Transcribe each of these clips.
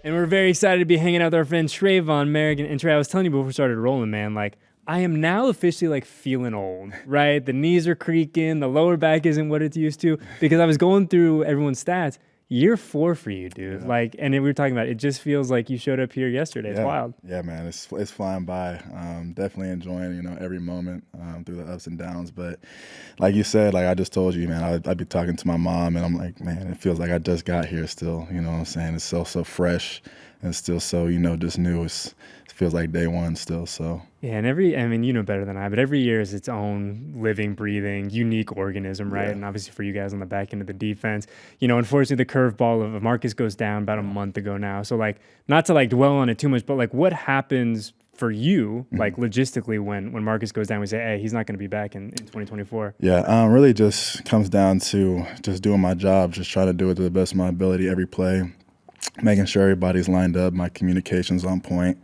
And we're very excited to be hanging out with our friend Tre'von Moehrig. And Trey, I was telling you before we started rolling, man, like, I am now officially like feeling old, right? The knees are creaking, the lower back isn't what it's used to. Because I was going through everyone's stats. Year 4 for you, dude. Yeah. Like, and then we were talking about it just feels like you showed up here yesterday. It's wild. Yeah, man, it's flying by. Definitely enjoying every moment through the ups and downs. But like you said, like I just told you, man, I'd be talking to my mom, and I'm like, man, it feels like I just got here still. You know what I'm saying? It's so fresh, and still so just new. It feels like day one still. So. Yeah, and I mean, you know better than I, but every year is its own living, breathing, unique organism, right? Yeah. And obviously for you guys on the back end of the defense, unfortunately the curveball of Marcus goes down about a month ago now. So like, not to like dwell on it too much, but like what happens for you, like logistically when Marcus goes down, we say, hey, he's not going to be back in 2024. Yeah, really just comes down to just doing my job, just trying to do it to the best of my ability every play, making sure everybody's lined up, my communication's on point.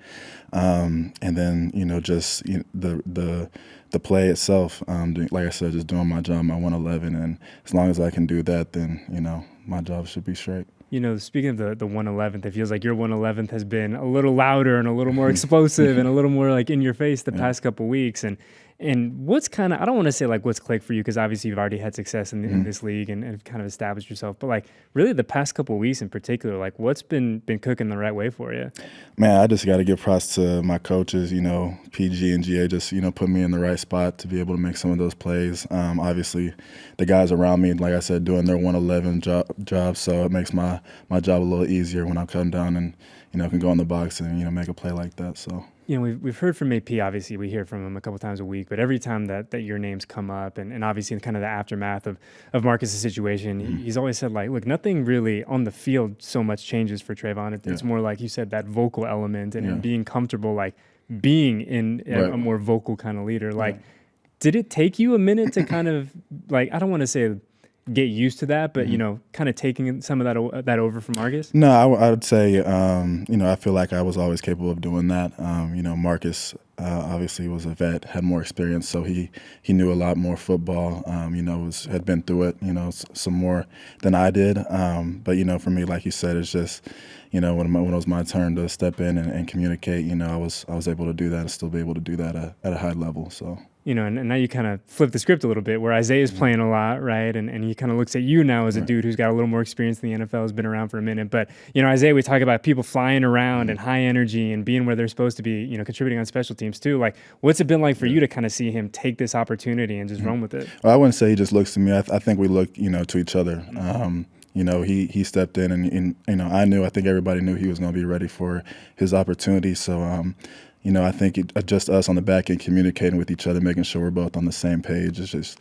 And then just the play itself, like I said, just doing my job, my 111, and as long as I can do that, then my job should be straight. Speaking of the 111th, it feels like your 111th has been a little louder and a little more explosive and a little more like in your face the past couple weeks. And what's kind of, I don't want to say like what's clicked for you, because obviously you've already had success in this league and have kind of established yourself. But like really the past couple of weeks in particular, like what's been cooking the right way for you? Man, I just got to give props to my coaches, PG and GA just, put me in the right spot to be able to make some of those plays. Obviously, the guys around me, like I said, doing their 111 job, so it makes my job a little easier when I come down and, can go in the box and, make a play like that, so. We've heard from AP, obviously we hear from him a couple times a week, but every time that your names come up and obviously in kind of the aftermath of Marcus's situation, he's always said like, look, nothing really on the field so much changes for Tre'von. It's more like you said, that vocal element and being comfortable, like being in a more vocal kind of leader. Like, did it take you a minute to kind of like, I don't want to say get used to that, but kind of taking some of that over from Marcus? No, I would say I feel like I was always capable of doing that. Marcus obviously was a vet, had more experience, so he knew a lot more football. Had been through it, some more than I did. But for me, like you said, it's just when it was my turn to step in and communicate, I was able to do that and still be able to do that at a high level. So. And now you kind of flip the script a little bit where Isaiah's playing a lot, right? And he kind of looks at you now as a dude who's got a little more experience in the NFL, has been around for a minute. But, Isaiah, we talk about people flying around and high energy and being where they're supposed to be, contributing on special teams too. Like, what's it been like for you to kind of see him take this opportunity and just run with it? Well, I wouldn't say he just looks to me. I think we look, to each other. He stepped in and I think everybody knew he was going to be ready for his opportunity. So, I think just us on the back end communicating with each other, making sure we're both on the same page is just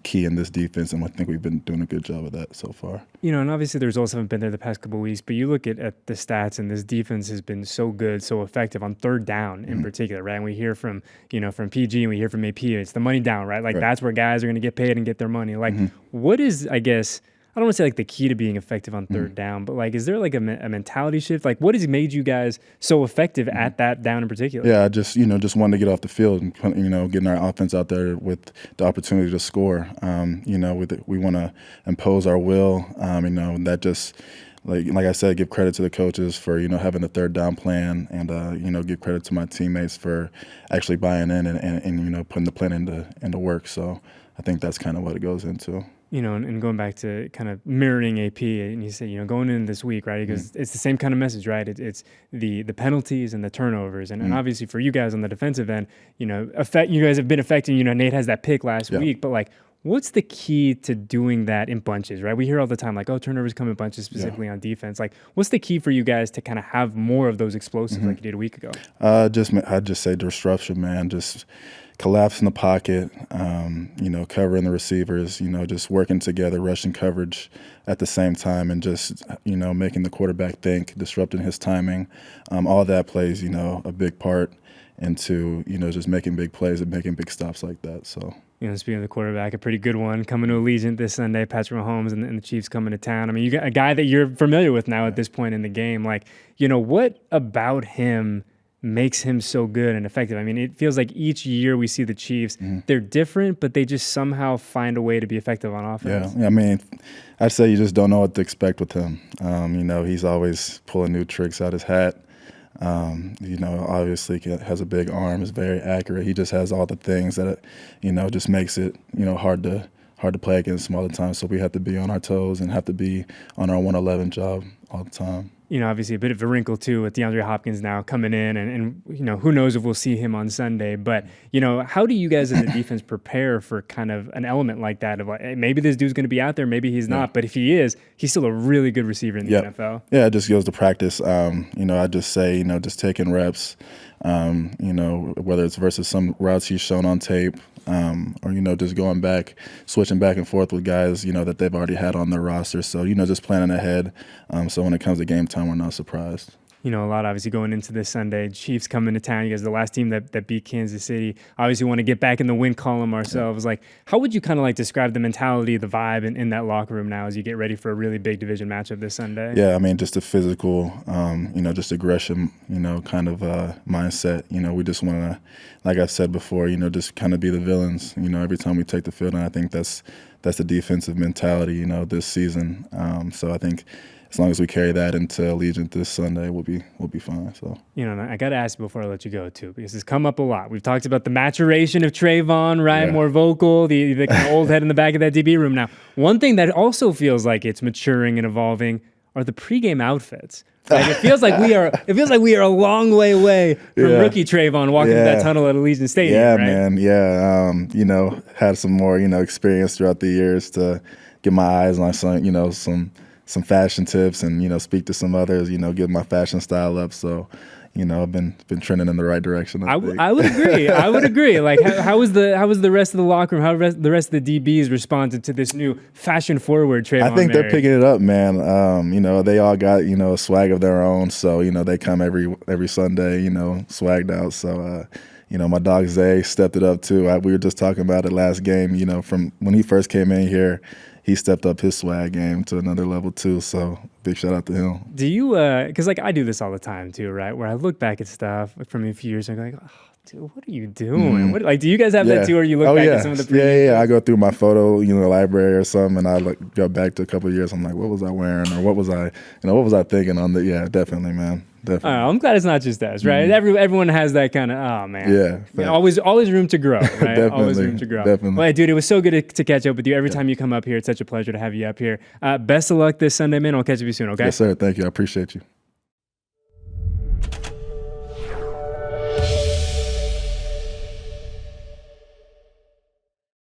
key in this defense, and I think we've been doing a good job of that so far. And obviously the results haven't been there the past couple of weeks, but you look at the stats, and this defense has been so good, so effective on third down in particular, right? And we hear from PG and we hear from AP, it's the money down, right? Like that's where guys are going to get paid and get their money. Like what is, I guess, I don't want to say like the key to being effective on third down, but like, is there like a mentality shift? Like, what has made you guys so effective at that down in particular? Yeah, just wanted to get off the field and getting our offense out there with the opportunity to score. We want to impose our will. That just like I said, give credit to the coaches for having the third down plan, and give credit to my teammates for actually buying in and putting the plan into work. So I think that's kind of what it goes into. And going back to kind of mirroring AP, and you say, going into this week, right? Because it's the same kind of message, right? It's the penalties and the turnovers, and obviously for you guys on the defensive end, you guys have been affecting. Nate has that pick last week, but like, what's the key to doing that in bunches, right? We hear all the time, like, oh, turnovers come in bunches, specifically on defense. Like, what's the key for you guys to kind of have more of those explosives like you did a week ago? I'd just say disruption, man. Just collapse in the pocket, covering the receivers, just working together, rushing coverage at the same time, and just, making the quarterback think, disrupting his timing. All that plays, a big part into, just making big plays and making big stops like that. So. Speaking of the quarterback, a pretty good one coming to Allegiant this Sunday, Patrick Mahomes and the Chiefs coming to town. I mean, you got a guy that you're familiar with now at this point in the game. Like, what about him makes him so good and effective? I mean, it feels like each year we see the Chiefs, they're different, but they just somehow find a way to be effective on offense. Yeah, I mean, I'd say you just don't know what to expect with him. You know, he's always pulling new tricks out his hat. You know, obviously he has a big arm, is very accurate. He just has all the things that, you know, just makes it, you know, hard to play against him all the time. So we have to be on our toes and have to be on our 111 job all the time. You know, obviously a bit of a wrinkle too with DeAndre Hopkins now coming in, and you know, who knows if we'll see him on Sunday. But you know, how do you guys in the defense prepare for kind of an element like that of like, hey, maybe this dude's going to be out there, maybe he's not, but if he is, he's still a really good receiver in the NFL. Yeah, it just goes to practice. You know, I just say, you know, just taking reps. You know, whether it's versus some routes he's shown on tape, or, you know, just going back, switching back and forth with guys, you know, that they've already had on their roster. So, you know, just planning ahead. So when it comes to game time, we're not surprised. You know, a lot obviously going into this Sunday. Chiefs coming to town. You guys are the last team that beat Kansas City. Obviously want to get back in the win column ourselves. Like, how would you kind of like describe the mentality, the vibe in that locker room now as you get ready for a really big division matchup this Sunday? Yeah, I mean, just a physical, you know, just aggression, you know, kind of mindset. You know, we just want to, like I said before, you know, just kind of be the villains, you know, every time we take the field. And I think that's the defensive mentality, you know, this season. So I think as long as we carry that into Allegiant this Sunday, we'll be fine. So, you know, I got to ask you before I let you go too, because it's come up a lot. We've talked about the maturation of Tre'von, right? Yeah. More vocal, the kind of old head in the back of that DB room. Now, one thing that also feels like it's maturing and evolving are the pregame outfits. Like it feels like we are a long way away from rookie Tre'von walking through that tunnel at Allegiant Stadium. Yeah, right? Man. Yeah. You know, had some more, you know, experience throughout the years to get my eyes on some, you know, some fashion tips and, you know, speak to some others, you know, get my fashion style up. So, you know, I've been trending in the right direction. I would agree. I would agree. Like, how was the rest of the locker room? How the rest of the DBs responded to this new fashion forward Tre'von Moehrig? I think they're picking it up, man. You know, they all got, you know, a swag of their own. So, you know, they come every Sunday, you know, swagged out. So, you know, my dog Zay stepped it up too. We were just talking about it last game. You know, from when he first came in here, he stepped up his swag game to another level too. So big shout out to him. Do you, because like I do this all the time too, right? Where I look back at stuff from a few years ago, like, oh, dude, what are you doing? What, like, do you guys have that too, or you look back at some of the previous? Yeah. I go through my photo, you know, library or something, and I go back to a couple of years. I'm like, what was I wearing, or what was I thinking on the? Yeah, definitely, man. Definitely. I'm glad it's not just us, right? Everyone has that kind of, oh man. Yeah. Always room to grow, right? Definitely. Always room to grow. Definitely. Well, dude, it was so good to catch up with you. Every time you come up here, it's such a pleasure to have you up here. Best of luck this Sunday, man. I'll catch up with you soon, okay? Yes, sir. Thank you. I appreciate you.